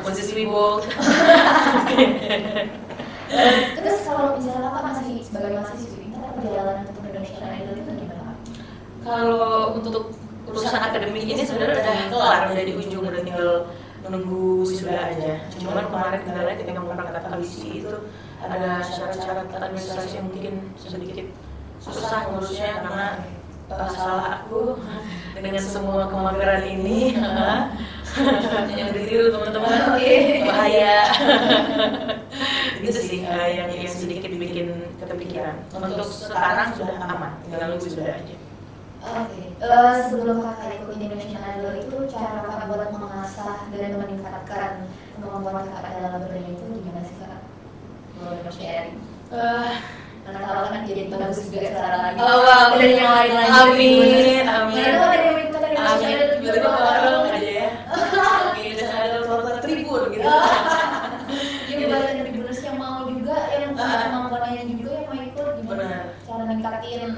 Posisi bold. Terus kalau misalnya Kakak masih sebagai mahasiswi, perjalanan untuk Indonesian Idol itu gimana? Kalau untuk urusan akademik ini sebenarnya udah kelar, udah di ujung, udah tinggal nunggu wisuda aja. Cuman kemarin kendalanya ketika memberangkatkan audisi itu ada syarat-syarat administrasi yang mungkin sedikit susah ngurusnya karena salah aku dengan semua kemageran ini. Yang ditiru teman-teman, bahaya. Itu sih yang sedikit bikin kepikiran. Untuk sekarang sudah aman, tinggal nunggu wisuda aja. Oke. Sebelum Kakak ikut Indonesian Idol itu cara Kakak buat mengasah dan meningkatkan kemampuan Kakak dalam bernyanyi itu gimana sih Kak? Boleh sharing? Karena kalau kan jadi bagus juga sekarang lagi. Wow. Dan yang lain-lain. Amin. Itu ada yang ikut dari Indonesian Idol Tiba-tiba bareng aja ya. Indonesian Idol total tribun gitu. Jadi buat yang tribuners yang mau juga, yang kemampuannya juga yang mau ikut gimana? Benar. Cara meningkatin.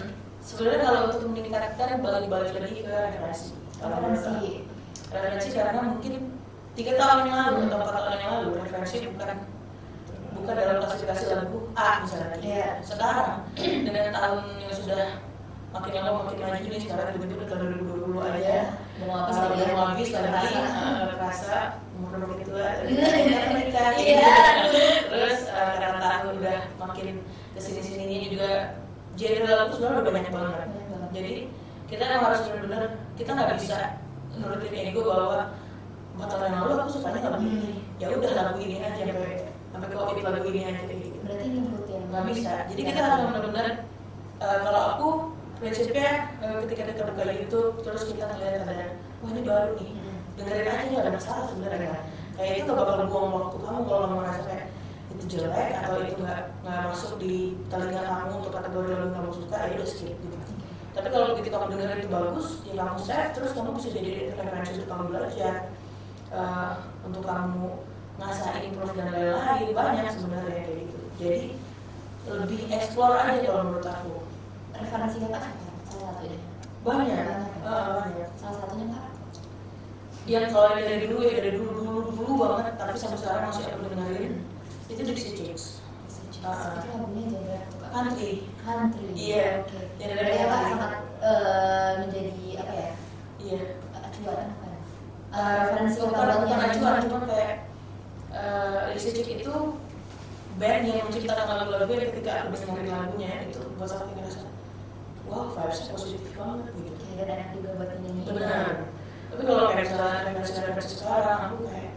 Sebenarnya kalau untuk meningkatkan balik lagi ke referensi. Referensi karena mungkin 3 tahun yang lalu atau 4 tahun yang lalu referensi bukan dalam klasifikasi lagu A misalnya. Yeah. Sekarang dengan tahun yang sudah makin lama makin maju nih, sekarang tiba-tiba tahun 2020 aja mau habis lagi rasa umur makin tua menikah. Terus karena tahun udah makin kesini-sininya juga genre lagu sebenarnya udah banyak banget. Jadi kita harus benar-benar, kita nggak bisa nurutin ego bahwa 4 tahun yang lalu aku sukanya lagu ini, ya udah lagu ini aja sampai covid lagu ini aja kayak gitu. Berarti ngikutin. Nggak bisa. Jadi kita harus benar-benar kalau aku prinsipnya ketika kita buka YouTube terus kita ngeliat ada wah ini baru nih, dengerin aja nggak ada masalah sebenarnya. Kayak itu nggak bakal buang waktu kamu kalau kamu merasa kayak itu jelek atau itu nggak masuk di telinga kamu untuk kategori lagu yang kamu suka, ya udah skip gitu. Tapi kalau begitu kamu dengerin itu bagus, ya kamu save, terus kamu bisa jadi referensi untuk kamu belajar, untuk kamu ngasah improve dan lain-lain, banyak sebenarnya kayak gitu. Jadi lebih explore aja kalau menurut aku. Referensi Kakak salah satu deh. Banyak. Salah satunya Kak? Yang kalau dari dulu ya dari dulu banget, tapi sampai sekarang masih aku dengerin. Itu Dixie Chicks. Itu lagunya genre Country. Oke. Iya. Jadi Kakak sangat menjadi apa ya? Iya. Acuan apa ya? Referensi bukan acuan, cuma kayak Dixie Chicks itu band yang menciptakan lagu-lagu yang ketika aku dengerin lagunya itu buat aku ngerasa wow, vibes-nya positif banget gitu. Dan enak juga buat nyanyi. Benar. Tapi kalau kayak misalnya referensi sekarang, aku kayak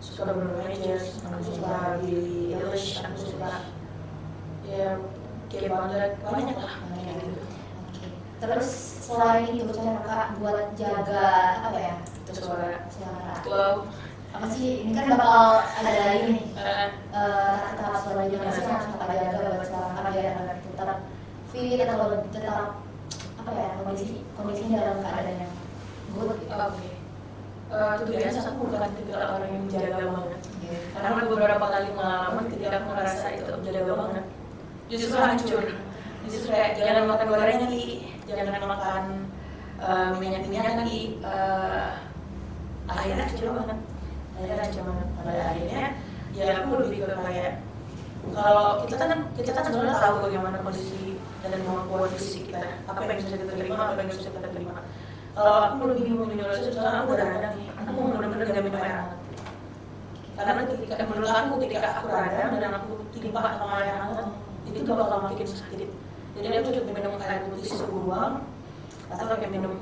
suka Bruno Mars, aku suka Billie Eilish, aku suka ya kayak banyak lah gitu. Oke. Terus selain itu cara Kakak buat jaga apa ya? Itu suara. Wow. Apa sih? Ini kan bakal ada lagi nih. Tahap selanjutnya sih harus Kakak jaga buat suara Kakak biar tetap fit atau tetap apa ya kondisinya dalam keadaan yang good gitu. Oke. Itu biasa aku bukan tipe orang yang menjaga banget. Karena beberapa kali pengalaman ketika aku merasa itu menjaga banget, justru hancur. Justru kayak jangan makan gorengan lagi, jangan makan minyak lagi. Akhirnya hancur banget. Pada akhirnya ya aku lebih ke kayak kalau kita kan sebenarnya tahu bagaimana kondisi dan kemampuan fisik kita, apa yang bisa kita terima, apa yang bisa kita terima. Kalau aku lebih meminimalisir, soalnya aku radang nih, aku benar-benar gak minum air hangat. Karena menurut aku ketika aku radang dan aku timpa sama air hangat, itu bakal makin sakit. Jadi aku cukup minum air putih sebuah atau kayak minum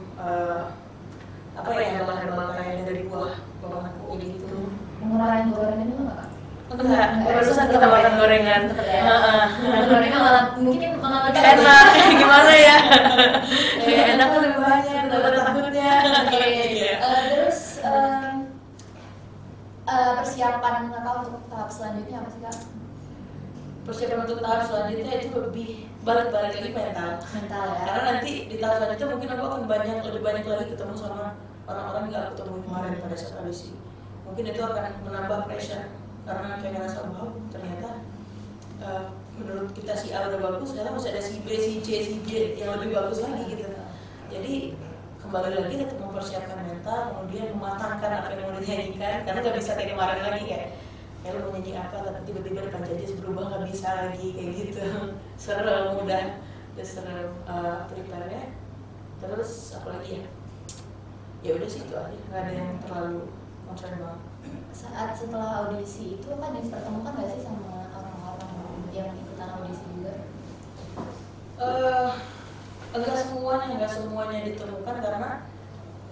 apa ya herbal kayak dari buah aku gitu. Mengurangi gorengan itu nggak? Enggak, barusan kita makan gorengan. Gorengan malah mungkin malah lebih enak, gimana ya? Ya enak kan lebih banyak, ada takutnya. Terus persiapan Kakak untuk tahap selanjutnya apa sih Kak? Persiapan untuk tahap selanjutnya itu lebih balik lagi mental ya. Karena nanti di tahap selanjutnya mungkin aku akan lebih banyak lagi ketemu sama orang-orang yang aku ketemu kemarin pada saat audisi. Mungkin itu akan menambah pressure karena kayak ngerasa wow ternyata menurut kita si A udah bagus, sekarang masih ada si B, si C yang lebih bagus lagi gitu. Jadi kembali lagi ketemu mempersiapkan mental, kemudian mematangkan apa yang mau dinyanyikan, karena nggak bisa kayak kemarin lagi kayak lu mau nyanyi apa tapi tiba-tiba depan judges berubah nggak bisa lagi kayak gitu. Serem udah serem prepare-nya. Terus apa lagi ya? Ya udah sih itu aja, nggak ada yang terlalu concern banget. Saat setelah audisi itu kan dipertemukan nggak sih sama orang-orang yang ikutan audisi juga? Enggak semuanya ditemukan karena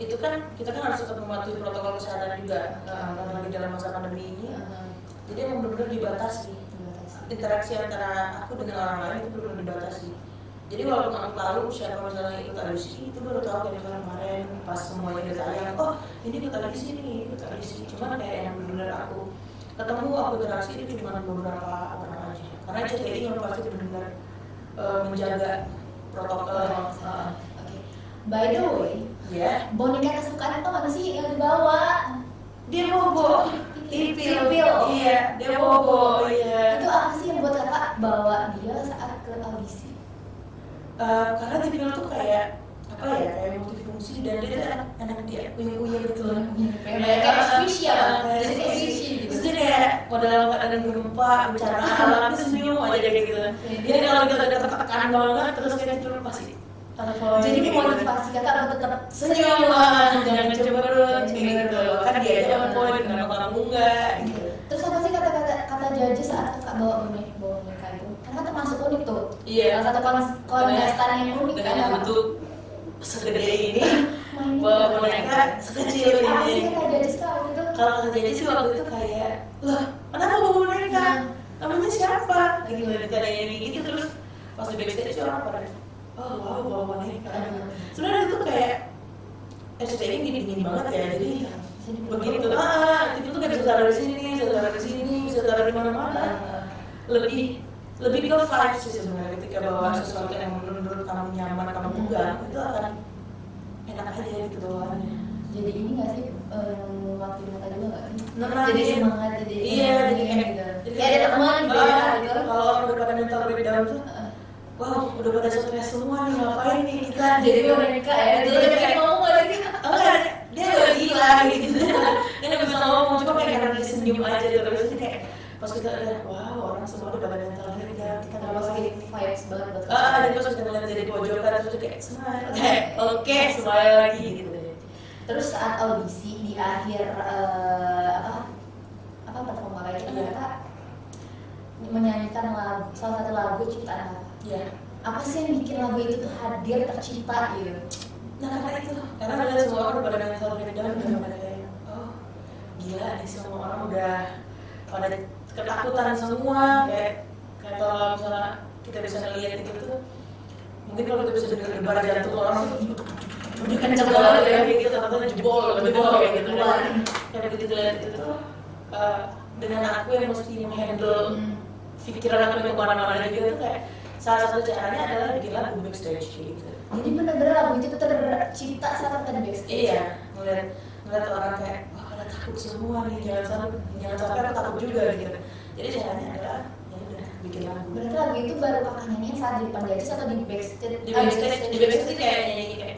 itu kan kita kan harus tetap mematuhi protokol kesehatan juga karena lagi dalam masa pandemi ini. Jadi emang benar-benar dibatasi. Interaksi antara aku dengan orang lain itu benar-benar dibatasi. Jadi walaupun aku tahu siapa misalnya ikut audisi, itu baru tahu kayak misalnya kemarin pas semuanya udah tayang, oh ini ikut audisi nih, ikut audisi. Cuman kayak yang benar-benar aku ketemu, aku interaksi itu cuma beberapa orang aja. Karena CTI memang pasti benar-benar menjaga protokol. Oke. By the way, boneka kesukaan itu mana sih yang dibawa? Dia bobo. Ipil. Iya, dia bobo. Iya. Itu apa sih yang buat kakak bawa dia saat ke audisi? Karena Ipil tuh kayak apa ya, kayak multifungsi dan dia tuh anak dia uyang-uyang gitu loh. Kayak squishy ya, Terus dia kayak modal ada gempa, bencana alam, dia senyum aja kayak gitu. Dia kalau kita udah tertekan banget, terus kayak gitu pasti. Jadi memotivasi kakak untuk tetap senyum lah, jangan cemberut gitu. Kan dia aja on point, kenapa kamu enggak gitu. Terus apa sih kata judges saat kakak bawa boneka itu? Karena termasuk unik tuh. Iya. Salah satu kontestan yang unik dengan kan bentuk segede ini, bawa boneka sekecil apa sih ini. kata judges tuh waktu itu? Kalau kata judges sih waktu itu kayak, loh kenapa bawa boneka? Namanya siapa? Lagi ditanya gitu terus pas di backstage orang pada, oh wow bawa boneka. Sebenarnya itu kayak SCTV gini banget ya, jadi begitu. Itu tuh kayak bisa taruh di sini, bisa taruh di sini, bisa taruh di mana-mana. Lebih ke vibes sih sebenarnya, ketika bawa sesuatu yang menurut kamu nyaman, kamu pegang, itu akan enak aja gitu bawaannya. Jadi ini nggak sih waktu di mata juga nggak? Nah, jadi semangat, jadi iya, jadi kayak gitu. Kayak ada teman gitu ya. Kalau orang udah pada mental breakdown tuh, wow, udah pada stres semua nih, ngapain nih kita? Jadi boneka ya, itu udah kayak ngomong nggak sih? Enggak, dia udah gila gitu. Dia nggak bisa ngomong, cuma kayak karena dia senyum aja terus jadi kayak pas kita udah, wow, orang semua udah pada mental breakdown, kita nggak Kalau lagi. lagi vibes banget buat Dan pas kita ngeliat dari pojokan terus kayak smile, oke, smile lagi gitu. Terus saat audisi di akhir apa performa kayak gitu kakak menyanyikan lagu, salah satu lagu ciptaan kakak. Iya. Apa sih yang bikin lagu itu tuh hadir tercipta gitu? Nah karena ngeliat semua orang udah pada mental breakdown, udah pada kayak, oh gila nih semua orang udah pada ketakutan semua, kayak kalau misalnya kita bisa ngeliat itu tuh, mungkin kalau kita bisa dengar debar jantung orang tuh udah kenceng banget ya kayak gitu, atau jebol kayak gitu. Kayak begitu lihat itu tuh, dengan aku yang mesti menghandle pikiran aku yang kemana-mana juga tuh kayak salah satu caranya adalah bikin lagu backstage gitu. Jadi benar-benar lagu itu tercipta saat kita di backstage. Iya, ngeliat orang kayak wah pada takut semua nih, jangan sampai aku takut juga gitu. Jadi caranya adalah ya udah bikin lagu. Berarti lagu itu baru kakak nyanyiin saat di depan judges atau di backstage? Di backstage kayak nyanyi kayak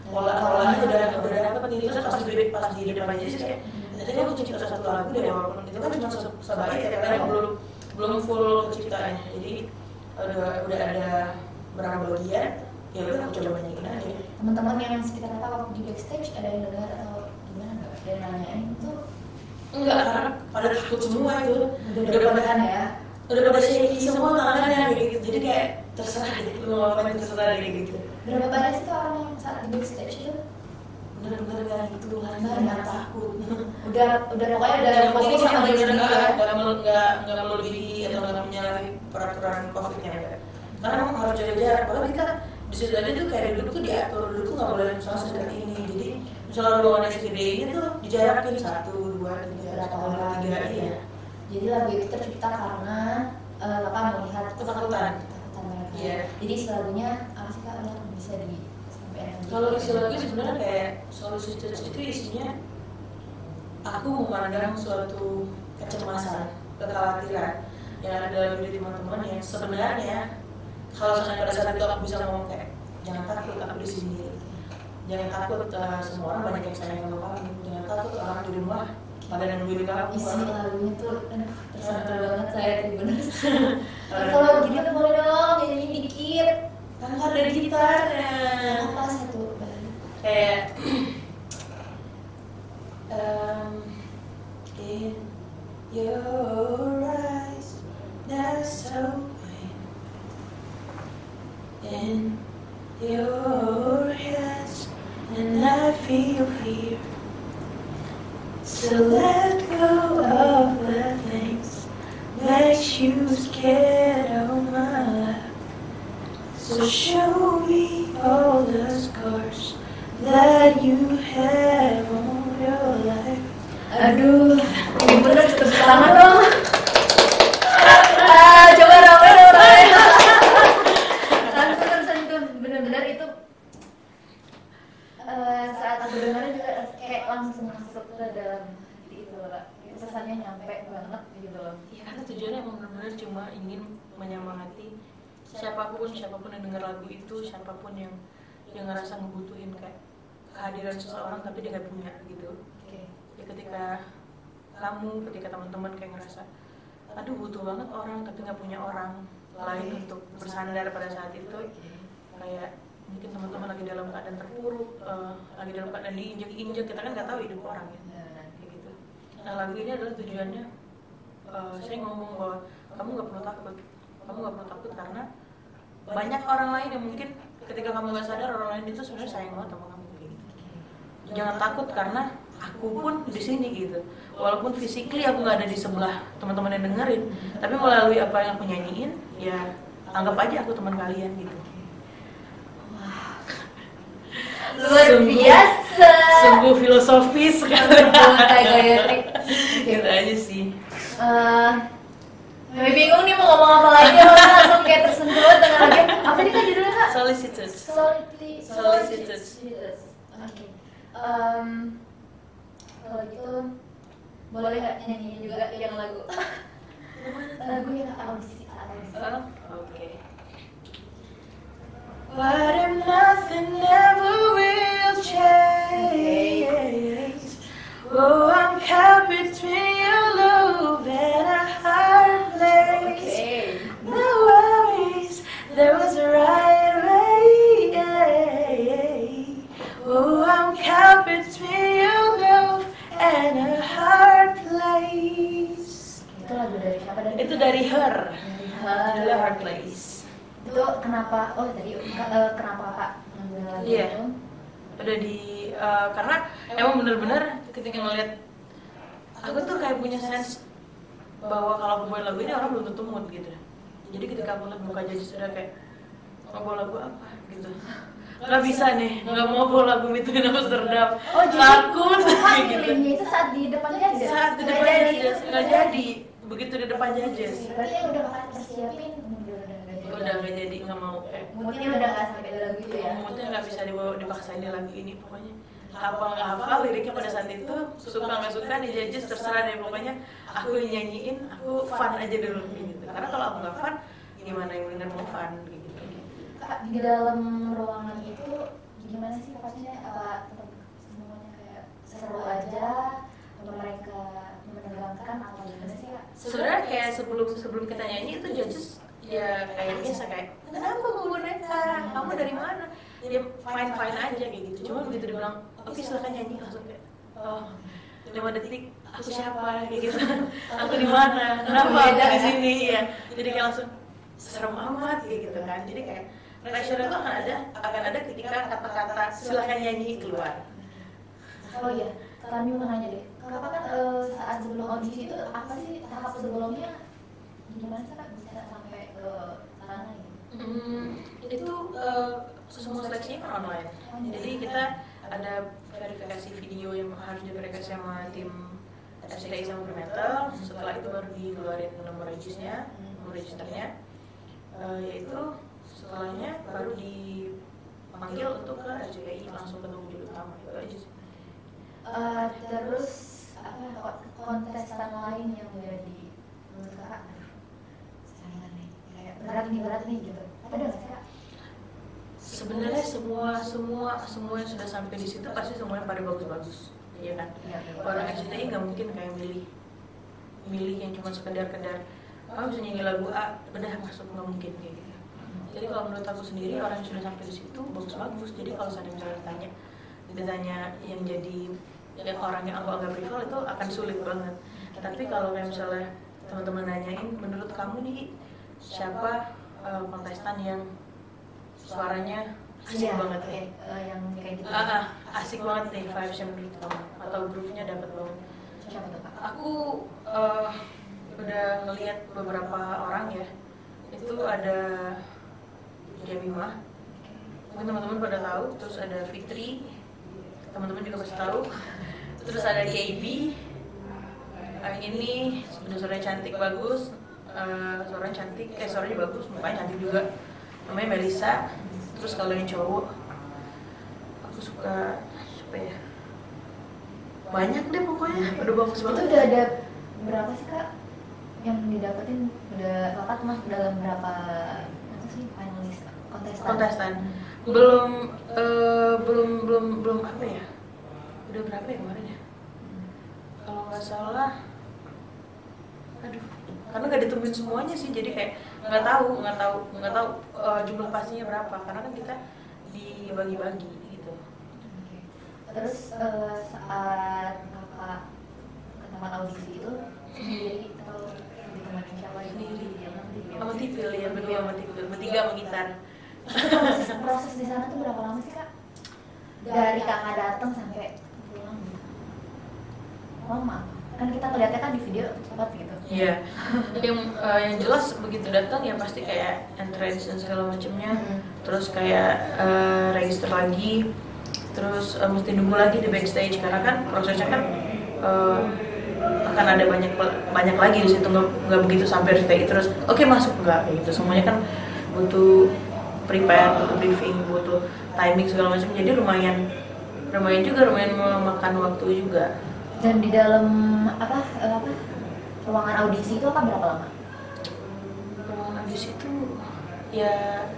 polanya udah dapet nih, terus pas di depan judges kayak tadi aku cipta satu lagu deh, walaupun itu kan cuma sebaik ya karena belum full ciptanya, jadi udah ada berapa bagian, ya udah aku coba nyanyiin aja. Teman-teman yang sekitar kakak waktu di backstage ada yang dengar atau gimana nggak? Ada yang nanyain itu? Enggak, karena pada takut semua itu. Udah pada ya? Udah pada shaky semua tangannya kayak gitu, jadi kayak terserah deh, lu mau ngapain terserah deh gitu. Berapa banyak sih orang yang saat di backstage itu? Bener-bener gak gitu lagi, gak takut. Udah pokoknya udah fokus sama diri sendiri ya? Gak melebihi atau gak menyalahi peraturan COVID-nya enggak. Karena memang harus jaga jarak, bahkan kita di situ aja tuh kayak duduk tuh diatur, duduk tuh gak boleh misalnya sedekat ini. Jadi misalnya ruangan segede ini tuh dijarakin 1, 2, 3, 4, 5, 6 iya. Jadi lagu itu tercipta karena kakak melihat Ketakutan mereka. Iya. Jadi lagunya apa sih kak yang bisa disampaikan? Kalau isi lagu sebenarnya kayak solusi itu isinya aku memandang suatu kecemasan, kekhawatiran yang ada dalam diri teman-teman yang sebenarnya kalau misalnya pada saat itu aku bisa ngomong kayak jangan takut, aku di sini. jangan takut, semua orang banyak yang sayang sama kamu, jangan takut orang di rumah pada nungguin kamu. Isi lagunya tuh tersentuh banget saya tuh bener. Kalau gitu boleh dong nyanyi dikit. Kan ada gitarnya. Apa satu? Kayak in your eyes there's so pain, in your hands and I feel fear, so let go of the things makes you scared of my life, so show me all the scars that you have on your life. Aduh, ini bener tepuk tangan dong. Coba rame dong. Langsung tersentuh, bener-bener itu saat aku dengerin juga kayak langsung masuk ke dalam hati itu loh Kak. Pesannya nyampe banget gitu loh. Ya karena tujuannya emang benar-benar cuma ingin menyemangati siapapun yang dengar lagu itu, siapapun yang ngerasa ngebutuhin kayak kehadiran seseorang tapi dia nggak punya gitu. Ya ketika teman-teman kayak ngerasa aduh butuh banget orang tapi nggak punya orang lain untuk bersandar pada saat itu, kayak mungkin teman-teman lagi dalam keadaan terpuruk, lagi dalam keadaan diinjak-injak, kita kan nggak tahu hidup orang ya, kayak gitu. Nah lagu ini adalah tujuannya saya ngomong bahwa kamu nggak perlu takut karena banyak orang lain yang mungkin ketika kamu nggak sadar orang lain itu sebenarnya sayang banget sama kamu gitu. Jangan takut karena aku pun di sini gitu. Walaupun physically aku nggak ada di sebelah teman-teman yang dengerin, tapi melalui apa yang aku nyanyiin, ya anggap aja aku teman kalian gitu. Luar biasa. Sungguh filosofis sekali. Kayak Gayatri. Gitu aja sih. Bingung nih mau ngomong apa lagi, orang langsung kayak tersentuh banget dengan lagu. Apa nih Kak judulnya Kak? Solicitous. Oke. Kalau gitu boleh nggak nyanyi juga yang lagu? Lagu yang audisi. Okay. What if nothing ever will change? Oh, I'm caught between your love and a hard place. No worries, there was a right way. Oh, I'm caught between your love and a hard place. Itu lagu dari siapa? Itu dari Her. Judulnya Hard Place. Itu kenapa? Oh tadi kenapa Kak ngambil lagu Iya. itu? Udah karena emang bener-bener ketika ngeliat aku tuh kayak punya sense bahwa kalau aku buat lagu ini orang belum tentu mood gitu. Jadi ketika aku liat muka Judges udah kayak mau bawa lagu apa gitu, nggak bisa nih, nggak mau bawa lagu itu in Amsterdam. Oh jadi takut Kak gitu. pilihnya itu saat di depan Judges? Saat di depan Judges nggak jadi, begitu di depan Judges Berarti yang udah Kakak persiapin udah nggak jadi, nggak mau moodnya udah nggak sampai di lagu itu ya? moodnya nggak bisa dipaksain di lagu ini, pokoknya apa nggak apa liriknya pada saat itu, suka nggak suka nih Judges terserah deh, pokoknya aku nyanyiin, aku fun aja dulu gitu. Karena kalau aku nggak fun, gimana yang denger mau fun gitu. Kak di dalam ruangan itu gimana sih maksudnya, apa tetap semuanya kayak seru aja atau mereka menegangkan atau gimana sih Kak? Sebenarnya kayak sebelum kita nyanyi itu Judges ya kayak biasa, kayak kenapa mau boneka, kamu dari mana, dia fine aja kayak gitu. Cuma begitu dia bilang oke silakan nyanyi, langsung kayak oh 5 detik aku siapa kayak gitu, aku di mana, kenapa aku di sini ya. Jadi kayak langsung serem amat kayak gitu kan. Jadi kayak pressure itu akan ada ketika kata-kata silakan nyanyi keluar. Oh iya, kami mau nanya deh, Kakak kan saat sebelum audisi itu apa sih tahap sebelumnya, gimana sih Kak bisa sampai ke sana gitu? Itu semua seleksinya kan online. Jadi kita ada verifikasi video yang harus diverifikasi sama tim FCTI sama Fremantle. Setelah itu baru dikeluarin nomor registernya, yaitu setelahnya baru dipanggil untuk ke RCTI langsung ketemu juri utama. Itu aja sih. Terus apa kontestan lain yang menjadi menurut Kakak saingan nih, kayak berat nih gitu, ada nggak sih Kak? sebenarnya semua yang sudah sampai di situ pasti semuanya pada bagus-bagus, iya kan? Orang SCTI nggak mungkin kayak milih yang cuma sekedar bisa nyanyi lagu A udah masuk, nggak mungkin kayak gitu. Jadi kalau menurut aku sendiri orang yang sudah sampai di situ bagus-bagus. Jadi kalau saya misalnya ditanya yang jadi yang orang yang aku anggap rival itu akan sulit banget. Tapi kalau kayak misalnya teman-teman nanyain menurut kamu nih siapa kontestan yang suaranya asik banget yang kayak gitu. Asik banget nih vibes-nya menurut kamu atau groove-nya dapat banget. Siapa tuh Kak? Aku udah ngelihat beberapa orang ya. Itu ada Jamimah, mungkin teman-teman pada tahu. Terus ada Fitri, teman-teman juga pasti tahu. Terus ada KB, ini sebenarnya suaranya cantik bagus, suaranya cantik, suaranya bagus, mukanya cantik juga. Namanya Melisa. Terus kalau yang cowok, aku suka siapa ya? Banyak deh pokoknya, udah bagus banget. Itu udah ada berapa sih Kak yang didapetin? Udah Kakak masuk dalam berapa apa sih finalis kontestan? Belum apa ya? Udah berapa ya kemarin ya? Kalau nggak salah, aduh, karena nggak ditemuin semuanya sih, jadi kayak nggak tahu jumlah pastinya berapa, karena kan kita dibagi-bagi gitu. Terus saat Kakak ke tempat audisi itu sendiri atau ditemani siapa? Sendiri, sama Tipil ya, berdua sama Tipil, bertiga sama gitar. Proses di sana tuh berapa lama sih Kak? Dari Kakak datang sampai pulang gitu? Lama? Kan kita ngeliatnya kan di video cepat gitu. Iya. yang jelas begitu datang ya pasti kayak entrance dan segala macamnya. Terus kayak register lagi. Terus mesti nunggu lagi di backstage karena kan prosesnya kan akan ada banyak lagi di situ, nggak begitu sampai RCTI terus oke, masuk nggak gitu. Semuanya kan butuh prepare, butuh briefing, butuh timing segala macam. Jadi lumayan memakan waktu juga. Dan di dalam ruangan audisi itu berapa lama? Ruangan audisi itu ya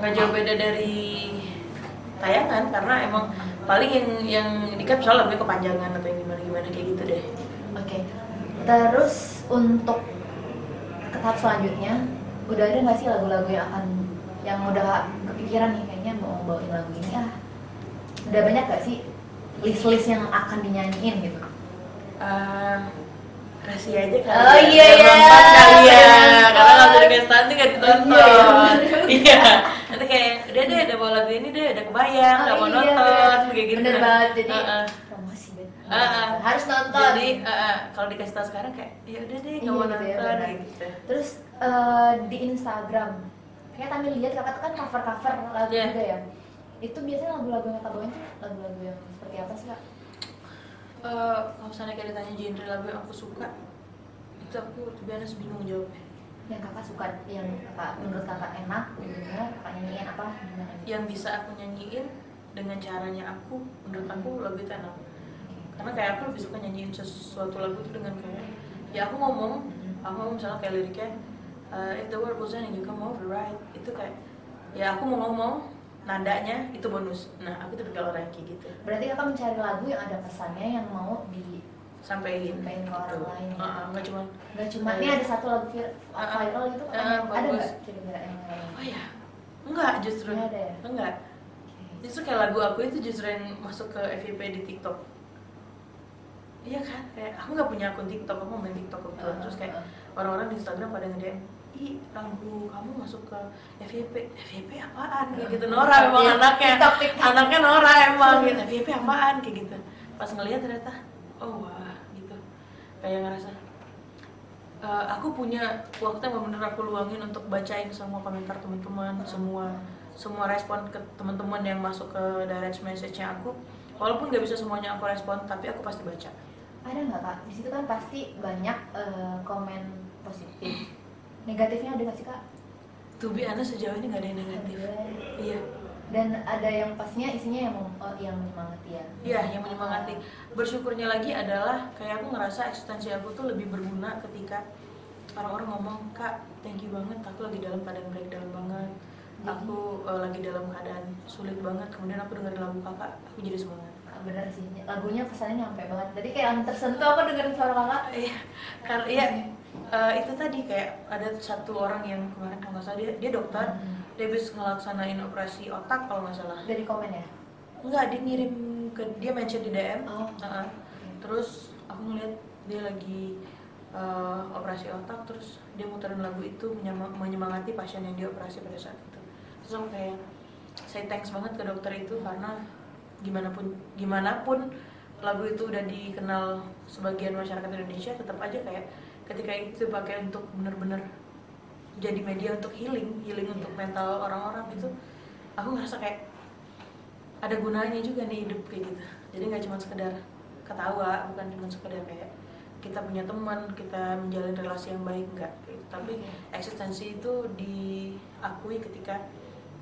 nggak jauh beda dari tayangan, karena emang paling yang dikat soal lebih kepanjangan atau yang gimana kayak gitu deh. Oke. Terus untuk ke tahap selanjutnya udah ada nggak sih lagu-lagu yang udah kepikiran nih kayaknya mau bawain lagu ini udah banyak nggak sih list yang akan dinyanyiin gitu? Rahasia aja kan. Oh iya ya. Karena lagu request nanti nggak ditonton. Iya. Nanti kayak udah bawa lagu ini udah kebayang, nggak mau nonton kayak gitu. Bener banget, jadi promosi banget. Harus nonton. Jadi kalau dikasih tahu sekarang kayak ya udah deh nggak mau nonton gitu. Terus di Instagram, kayak Tamil lihat Kakak tuh kan cover lagu juga ya. Itu biasanya lagu-lagu yang Kak bawain tuh lagu-lagu yang seperti apa sih Kak? Kalau misalnya kayak ditanya genre lagu yang aku suka, itu aku biasanya bingung jawabnya. Yang Kakak suka, yang menurut Kakak enak, Kakak nyanyiin apa? Yang bisa aku nyanyiin dengan caranya aku, menurut aku lagu itu enak. Karena kayak aku lebih suka nyanyiin sesuatu lagu itu dengan kayak, ya aku ngomong misalnya kayak liriknya, if the world goes on and you come over right, itu kayak, ya aku mau ngomong, nadanya itu bonus. Nah, aku tuh kalau orang kayak gitu. Berarti Kakak mencari lagu yang ada pesannya yang mau sampaikan ke orang lain. Nggak cuma ini ada satu lagu viral itu ada nggak kira-kira yang lain? Oh ya, enggak justru. Nggak ada ya? Enggak. Justru kayak lagu aku itu justru yang masuk ke FYP di TikTok. Iya kan, kayak aku nggak punya akun TikTok, aku main TikTok kebetulan. Terus kayak orang-orang di Instagram pada nge-DM, ih lagu kamu masuk ke FYP apaan kayak gitu. Nora emang anaknya Nora emang gitu. FYP apaan kayak gitu. Pas ngeliat ternyata oh wah gitu, kayak ngerasa aku punya waktu yang bener aku luangin untuk bacain semua komentar teman-teman, semua respon ke teman-teman yang masuk ke direct message-nya aku. Walaupun nggak bisa semuanya aku respon, tapi aku pasti baca. Ada nggak Kak? Di situ kan pasti banyak komen positif. Negatifnya ada nggak sih Kak? To be honest, sejauh ini nggak ada yang negatif. Iya. Dan ada yang pastinya isinya yang menyemangati ya? Iya, yang menyemangati. Bersyukurnya lagi adalah kayak aku ngerasa eksistensi aku tuh lebih berguna ketika orang-orang ngomong, Kak, thank you banget, aku lagi dalam keadaan breakdown banget. aku lagi dalam keadaan sulit banget, kemudian aku dengerin lagu kakak, aku jadi semangat. Bener sih, lagunya pesannya nyampe banget. Jadi kayak yang tersentuh aku dengerin suara kakak. Iya, karena ya itu tadi kayak ada satu orang yang kemarin kalau nggak salah dia dokter, dia habis ngelaksanain operasi otak kalau nggak salah. Dari komen ya? Enggak, dia ngirim ke dia mention di DM. Terus aku ngeliat dia lagi operasi otak, terus dia muterin lagu itu menyemangati pasien yang dioperasi pada saat itu. Terus aku kayak saya thanks banget ke dokter itu, karena gimana pun lagu itu udah dikenal sebagian masyarakat Indonesia, tetap aja kayak ketika itu dipakai untuk bener-bener jadi media untuk healing untuk mental orang-orang itu, aku ngerasa kayak ada gunanya juga nih hidup kayak gitu. Jadi nggak cuma sekedar ketawa, bukan cuma sekedar kayak kita punya teman, kita menjalin relasi yang baik, enggak gitu. Tapi eksistensi itu diakui ketika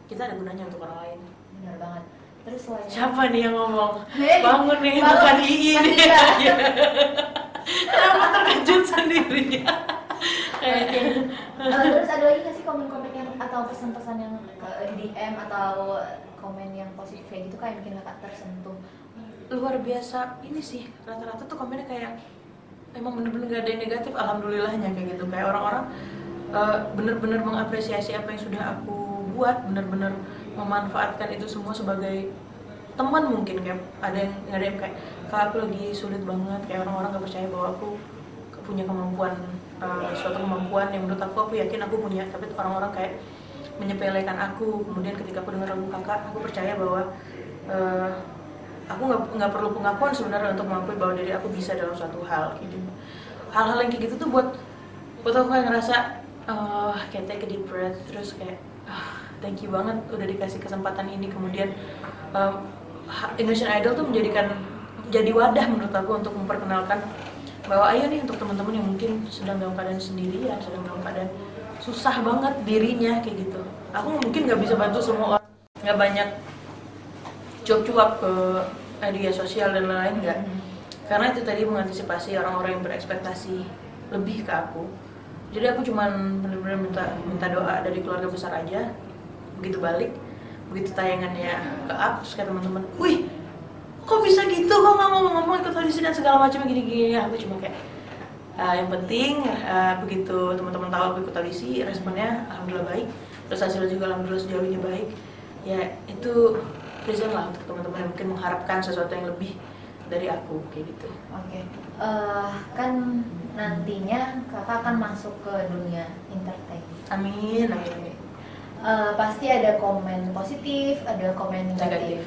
kita ada gunanya untuk orang lain. Benar banget. Terus selain siapa nih yang ngomong? Bangun nih, bukan Ii nih. Kenapa terkejut sendiri? Terus ada lagi nggak sih komen-komen yang atau pesan-pesan yang di DM atau komen yang positif kayak gitu kayak bikin kakak tersentuh? Luar biasa ini sih, rata-rata tuh komennya kayak emang bener-bener gak ada yang negatif, alhamdulillahnya kayak gitu. Kayak orang-orang bener-bener mengapresiasi apa yang sudah aku buat, bener-bener memanfaatkan itu semua sebagai teman. Mungkin kayak ada yang kayak kak aku lagi sulit banget, kayak orang-orang gak percaya bahwa aku punya kemampuan, suatu kemampuan yang menurut aku yakin aku punya, tapi orang-orang kayak menyepelekan aku. Kemudian ketika aku dengar lagu kakak, aku percaya bahwa aku nggak perlu pengakuan sebenarnya untuk mengakui bahwa diri aku bisa dalam suatu hal gitu. Hal-hal yang kayak gitu tuh buat aku kayak ngerasa kayak take a deep breath, terus kayak thank you banget udah dikasih kesempatan ini. Kemudian Indonesian Idol tuh jadi wadah menurut aku untuk memperkenalkan bahwa ayo nih untuk teman-teman yang mungkin sedang dalam keadaan sendirian, sedang dalam keadaan susah banget dirinya kayak gitu. Aku mungkin nggak bisa bantu semua orang, nggak banyak cuap-cuap ke media sosial dan lain-lain, nggak. Karena itu tadi mengantisipasi orang-orang yang berekspektasi lebih ke aku. Jadi aku cuman benar-benar minta doa dari keluarga besar aja. Begitu balik, begitu tayangannya ke up, terus kayak teman-teman, wih, kok bisa gitu, kok nggak ngomong-ngomong ikut audisi dan segala macam gini-gini. Aku cuma kayak yang penting begitu teman-teman tahu aku ikut audisi, responnya alhamdulillah baik, terus hasilnya juga alhamdulillah sejauh ini baik. Ya itu reason lah untuk teman-teman yang mungkin mengharapkan sesuatu yang lebih dari aku kayak gitu. Oke. Kan nantinya kakak akan masuk ke dunia entertain. Amin. Pasti ada komen positif, ada komen negatif.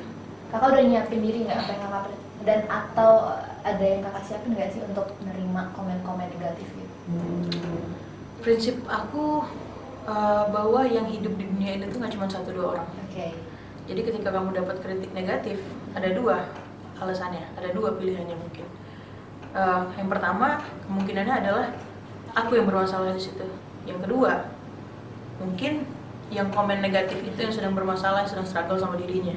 Kakak udah nyiapin diri nggak apa yang kakak dan atau ada yang kakak siapin nggak sih untuk menerima komen-komen negatif gitu? Prinsip aku bahwa yang hidup di dunia ini tuh nggak cuma 1-2 orang. Oke. Jadi ketika kamu dapat kritik negatif, ada 2 alasannya, ada 2 pilihannya mungkin. Yang pertama kemungkinannya adalah aku yang bermasalah di situ. Yang kedua, mungkin yang komen negatif itu yang sedang bermasalah, sedang struggle sama dirinya.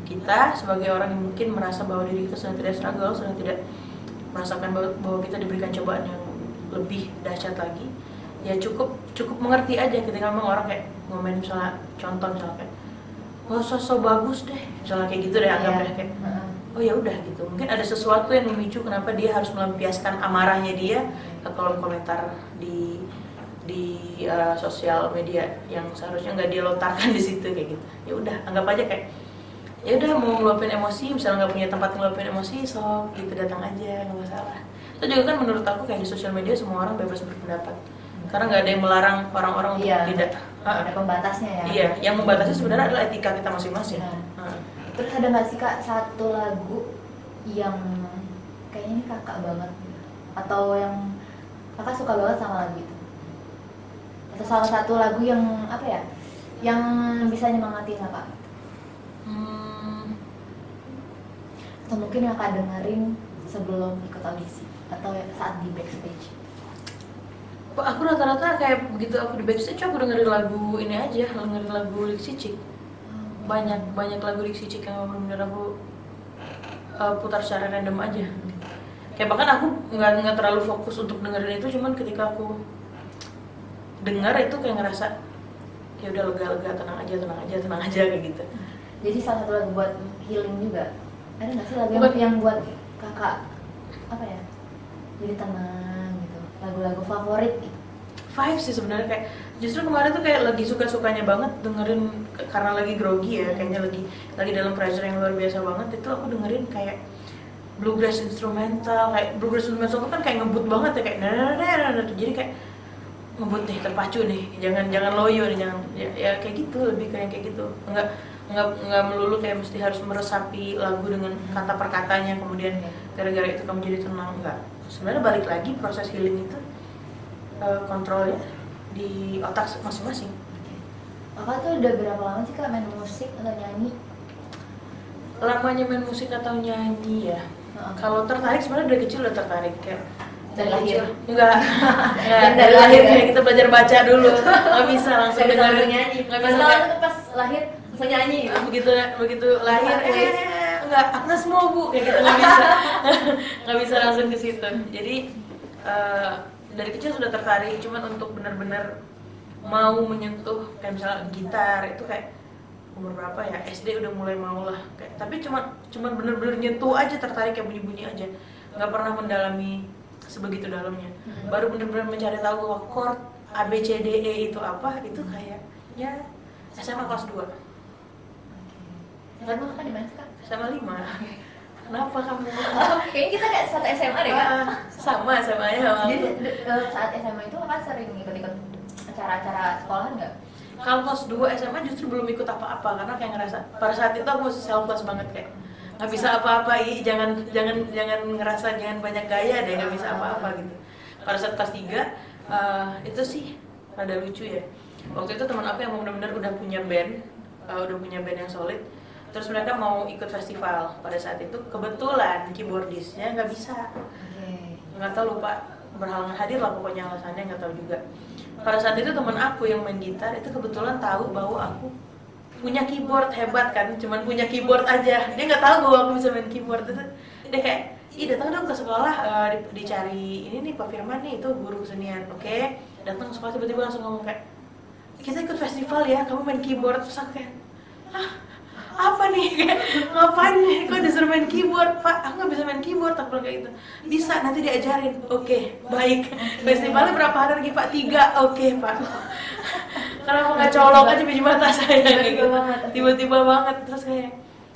Kita sebagai orang yang mungkin merasa bahwa diri kita sedang tidak struggle, sedang tidak merasakan bahwa kita diberikan cobaan yang lebih dahsyat lagi, ya cukup mengerti aja ketika memang orang kayak ngomen, misalnya contoh misalnya kayak sosok bagus deh, misalnya kayak gitu deh, anggap deh kayak oh ya udah gitu. Mungkin ada sesuatu yang memicu kenapa dia harus melampiaskan amarahnya dia ke kolom komentar di sosial media yang seharusnya nggak dia lontarkan di situ kayak gitu. Ya udah, anggap aja kayak ya udah mau ngeluapin emosi, misalnya nggak punya tempat ngeluapin emosi, sok gitu datang aja, nggak masalah. Itu juga kan menurut aku kayak di sosial media semua orang bebas berpendapat, karena nggak ada yang melarang orang-orang untuk tidak. Ada pembatasnya ya. Iya, yang membatasi sebenarnya adalah etika kita masing-masing. Terus ada nggak sih kak satu lagu yang kayaknya ini kakak banget atau yang kakak suka banget sama lagu itu? Atau salah satu lagu yang apa ya, yang bisa nyemangatin kakak? Atau mungkin yang kakak dengerin sebelum ikut audisi atau saat di backstage? Aku rata-rata kayak begitu aku di backstage aku dengerin lagu ini aja, dengerin lagu Lik Cicik. Banyak lagu Lik Cicik yang benar-benar aku putar secara random aja. Kayak bahkan aku nggak terlalu fokus untuk dengerin itu, cuman ketika aku dengar itu kayak ngerasa ya udah lega tenang aja kayak gitu. Jadi salah satu lagu buat healing juga. Ada nggak sih lagu Buat- yang buat kakak apa ya? Jadi tenang gitu. Lagu-lagu favorit gitu. Vibes sih sebenarnya, kayak justru kemarin tuh kayak lagi suka-sukanya banget dengerin karena lagi grogi ya, kayaknya lagi dalam pressure yang luar biasa banget, itu aku dengerin kayak bluegrass instrumental. Kayak bluegrass instrumental kan kayak ngebut banget ya, kayak jadi kayak ngebut nih, terpacu nih, jangan loyo nih, jangan ya kayak gitu, lebih kayak gitu. Enggak melulu kayak mesti harus meresapi lagu dengan kata per katanya kemudian gara-gara itu kamu jadi tenang. Enggak, sebenarnya balik lagi proses healing itu kontrolnya di otak masing-masing. Kakak tuh udah berapa lama sih kak main musik atau nyanyi? Lamanya main musik atau nyanyi ya, kalau tertarik sebenarnya dari kecil udah tertarik, kayak Dari lahir? Enggak, dari lahir kayak kita belajar baca dulu, nggak bisa langsung dengerin nyanyi. nggak Pas bisa tahun kayak tuh pas lahir langsung nyanyi. begitu lahir enggak Agnes mau bu kayak gitu, nggak bisa langsung ke situ. Jadi dari kecil sudah tertarik, cuman untuk benar-benar mau menyentuh kayak misalnya gitar itu kayak umur berapa ya, SD udah mulai mau lah kayak, tapi cuman bener-bener nyentuh aja, tertarik kayak bunyi-bunyi aja, nggak pernah mendalami sebegitu dalamnya. Baru bener-bener mencari tahu bahwa chord A B C D E itu apa, itu kayaknya SMA kelas 2. Kamu kan di mana sih kak? SMA 5. Kenapa kamu? Kayaknya kita kayak satu SMA deh kak. Sama SMA-nya sama Jadi aku. saat SMA itu kakak sering ikut-ikut acara-acara sekolahan nggak? Kalau kelas 2 SMA justru belum ikut apa-apa, karena kayak ngerasa pada saat itu aku masih selfless banget, kayak nggak bisa apa-apa, jangan ngerasa jangan banyak gaya deh, nggak bisa apa-apa gitu. Pada saat kelas 3 itu sih rada lucu ya. Waktu itu teman aku yang benar-benar udah punya band yang solid, terus mereka mau ikut festival. Pada saat itu kebetulan keyboardisnya nggak bisa, nggak tahu, lupa berhalangan hadir lah pokoknya, alasannya nggak tahu juga. Pada saat itu teman aku yang main gitar itu kebetulan tahu bahwa aku punya keyboard, hebat kan, cuman punya keyboard aja, dia nggak tahu bahwa aku bisa main keyboard. Itu dia kayak, ih datang dong ke sekolah, dicari ini nih Pak Firman nih, itu guru kesenian. Oke, datang ke sekolah, tiba-tiba langsung ngomong kayak, kita ikut festival ya, kamu main keyboard. Terus aku kayak, apa nih, kayak ngapain nih, kok disuruh main keyboard Pak, aku nggak bisa main keyboard. Aku bilang kayak gitu, bisa nanti diajarin. Oke, baik. Festivalnya berapa hari lagi Pak? 3. Oke Pak. Kenapa nggak colok aja biji mata saya kayak gitu, tiba-tiba banget. Terus kayak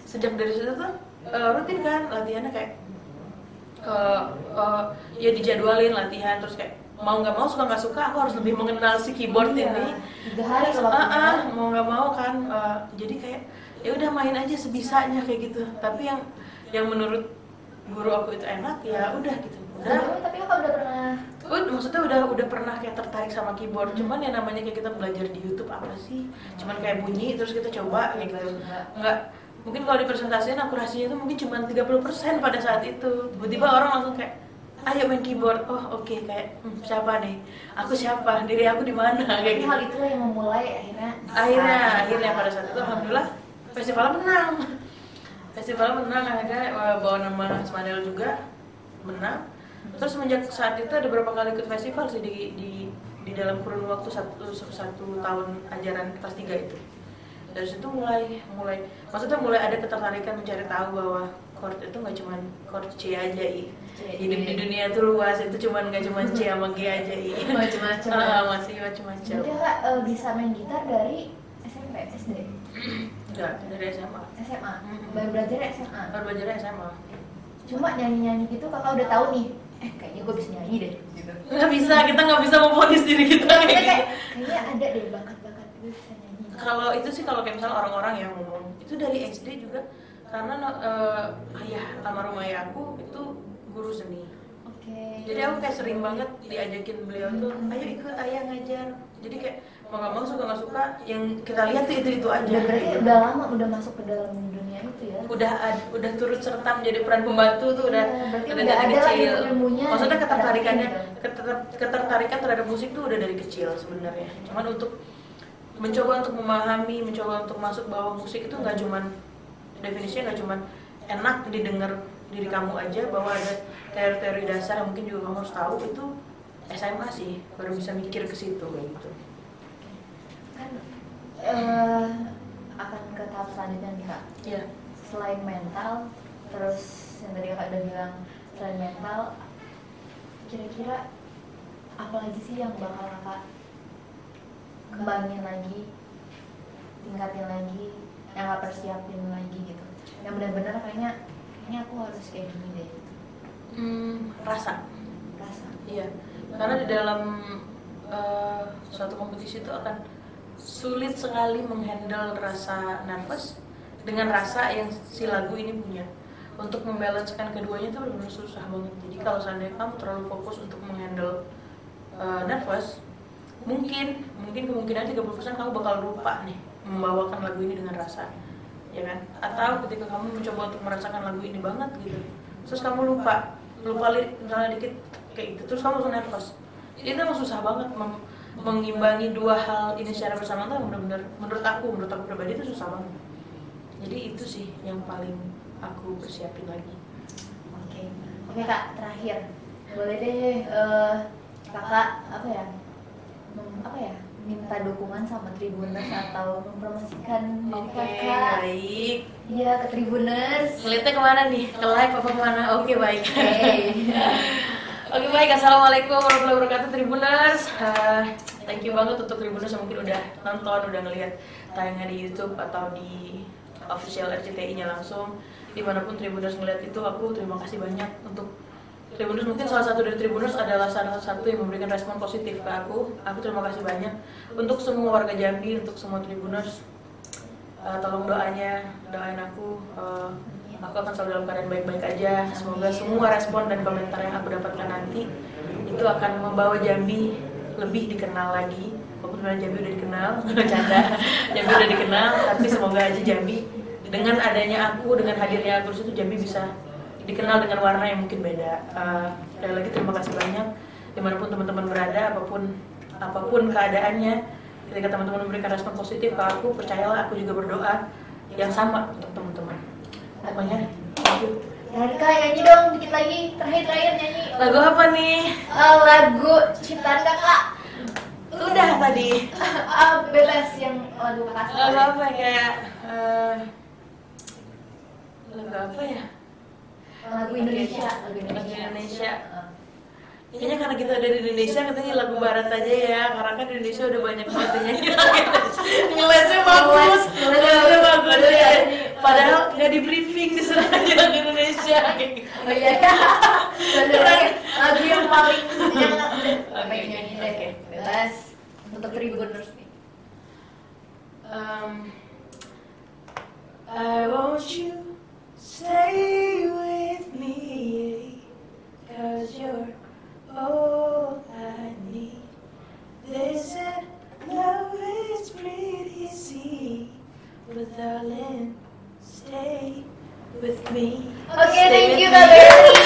sejak dari situ tuh rutin kan latihannya, kayak ya dijadwalin latihan, terus kayak mau nggak mau, suka nggak suka, aku harus lebih mengenal si keyboard ini. 3 hari waktunya. Mau nggak mau kan, jadi kayak ya udah main aja sebisanya kayak gitu. Tapi yang menurut guru aku itu enak, ya udah gitu. Tapi kakak udah pernah? Maksudnya udah pernah kayak tertarik sama keyboard. Cuman ya namanya kayak kita belajar di YouTube apa sih? Cuman kayak bunyi terus kita coba kayak gitu. Enggak, mungkin kalau dipresentasiin akurasinya itu mungkin cuma 30% pada saat itu. Tiba-tiba orang langsung kayak, ayo main keyboard. Oh oke, kayak siapa nih? Aku siapa? Diri aku di mana? Kayak gitu. Hal itu yang memulai Akhirnya pada saat itu alhamdulillah festival menang. Akhirnya bawa nama Smanel juga menang. Terus semenjak saat itu ada beberapa kali ikut festival sih di dalam kurun waktu satu tahun ajaran kelas 3 itu. Dari situ mulai maksudnya mulai ada ketertarikan mencari tahu bahwa chord itu nggak cuma chord C aja. Hidup di dunia itu luas, itu nggak cuma C sama G aja. Macam-macam. Masih macam-macam. Jadi kak bisa main gitar dari SMP, SD? Enggak, dari SMA. Baru belajar SMA? Baru belajar SMA. Cuma nyanyi-nyanyi gitu kakak udah tahu nih, kayaknya gue bisa nyanyi deh gitu. Nggak bisa, kita nggak bisa memvonis diri kita kayak gitu. Kayaknya ada deh bakat-bakat gue bisa nyanyi. Kalau itu sih, kalau kayak misalnya orang-orang yang ngomong itu dari SD juga, karena almarhum ayah aku itu guru seni. Jadi aku kayak sering banget diajakin beliau tuh, ayo ikut ayah ngajar. Jadi kayak mau nggak mau, suka nggak suka, yang kita lihat tuh itu aja. Berarti udah lama udah masuk ke dalam dunia itu ya? Udah turut serta menjadi peran pembantu tuh udah dari ada kecil. Ilmunya, Maksudnya ketertarikan terhadap musik tuh udah dari kecil sebenarnya. Cuman untuk mencoba untuk memahami, mencoba untuk masuk bahwa musik itu nggak cuman definisinya nggak cuman enak didengar diri kamu aja, bahwa ada teori-teori dasar yang mungkin juga kamu harus tahu, itu SMA sih baru bisa mikir ke situ kayak gitu. Kan akan ke tahap selanjutnya nih Kak. Iya. Selain mental, terus yang tadi Kakak udah bilang selain mental, kira-kira apa lagi sih yang bakal Kakak kembangin lagi, tingkatin lagi, yang Kakak persiapin lagi gitu? Yang benar-benar kayaknya aku harus kayak gini deh. Rasa. Iya. Karena di dalam suatu kompetisi itu akan sulit sekali menghandle rasa nervous dengan rasa yang si lagu ini punya. Untuk membalancekan keduanya itu benar-benar susah banget. Jadi kalau seandainya kamu terlalu fokus untuk menghandle nervous, mungkin kemungkinan 30% kamu bakal lupa nih membawakan lagu ini dengan rasa, ya kan? Atau ketika kamu mencoba untuk merasakan lagu ini banget gitu, terus kamu lupa lirik misalnya dikit kayak gitu, terus kamu langsung nervous. Itu emang susah banget mengimbangi dua hal ini secara bersamaan tuh benar-benar menurut aku pribadi itu susah banget. Jadi itu sih yang paling aku persiapin lagi. Oke Kak, terakhir boleh deh Kakak minta dukungan sama Tribuners atau mempromosikan diri Kakak. Baik. Iya, ke Tribuners. Ngeliatnya kemana nih? Ke live apa kemana? Oke, baik. Oke, baik. Assalamualaikum warahmatullahi wabarakatuh Tribuners. Thank you banget untuk Tribuners yang mungkin udah nonton, udah ngelihat tayangan di YouTube atau di official RCTI-nya langsung. Dimanapun Tribuners ngeliat itu, aku terima kasih banyak untuk Tribuners. Mungkin salah satu dari Tribuners adalah salah satu yang memberikan respon positif ke aku. Aku terima kasih banyak untuk semua warga Jambi, untuk semua Tribuners. Tolong doain aku. Aku akan selalu dalam keadaan baik-baik aja. Semoga semua respon dan komentar yang aku dapatkan nanti itu akan membawa Jambi lebih dikenal lagi. Walaupun sebenarnya Jambi udah dikenal, bercanda. Jambi udah dikenal, tapi semoga aja Jambi dengan adanya aku, dengan hadirnya aku di situ, Jambi bisa dikenal dengan warna yang mungkin beda. Sekali lagi terima kasih banyak. Dimanapun teman-teman berada, apapun keadaannya, ketika teman-teman memberikan respon positif ke aku, percayalah aku juga berdoa yang sama untuk teman-teman. Pokoknya, thank you. Ya Kak, nyanyi dong dikit lagi, terakhir nyanyi. Lagu apa nih? Lagu ciptaan Kakak. Udah tadi. Bebas yang lagu Kakak. Lagu apa kayak? Lagu apa ya? Lagu Indonesia. Kayaknya karena kita ada di Indonesia, katanya lagu barat aja ya. Karena kan di Indonesia udah banyak banget nyanyi. Ngelesnya bagus. Ngelesnya bagus ya. Padahal nggak di briefing, disuruh aja lagu Indonesia. Oh iya ya. Lagu yang paling nyanyi deh. Bebas untuk Tribuners nih. I want you stay with me, 'cause you're all I need. They said love is pretty easy, but darling, stay with me. Oke, thank you Kak Berry.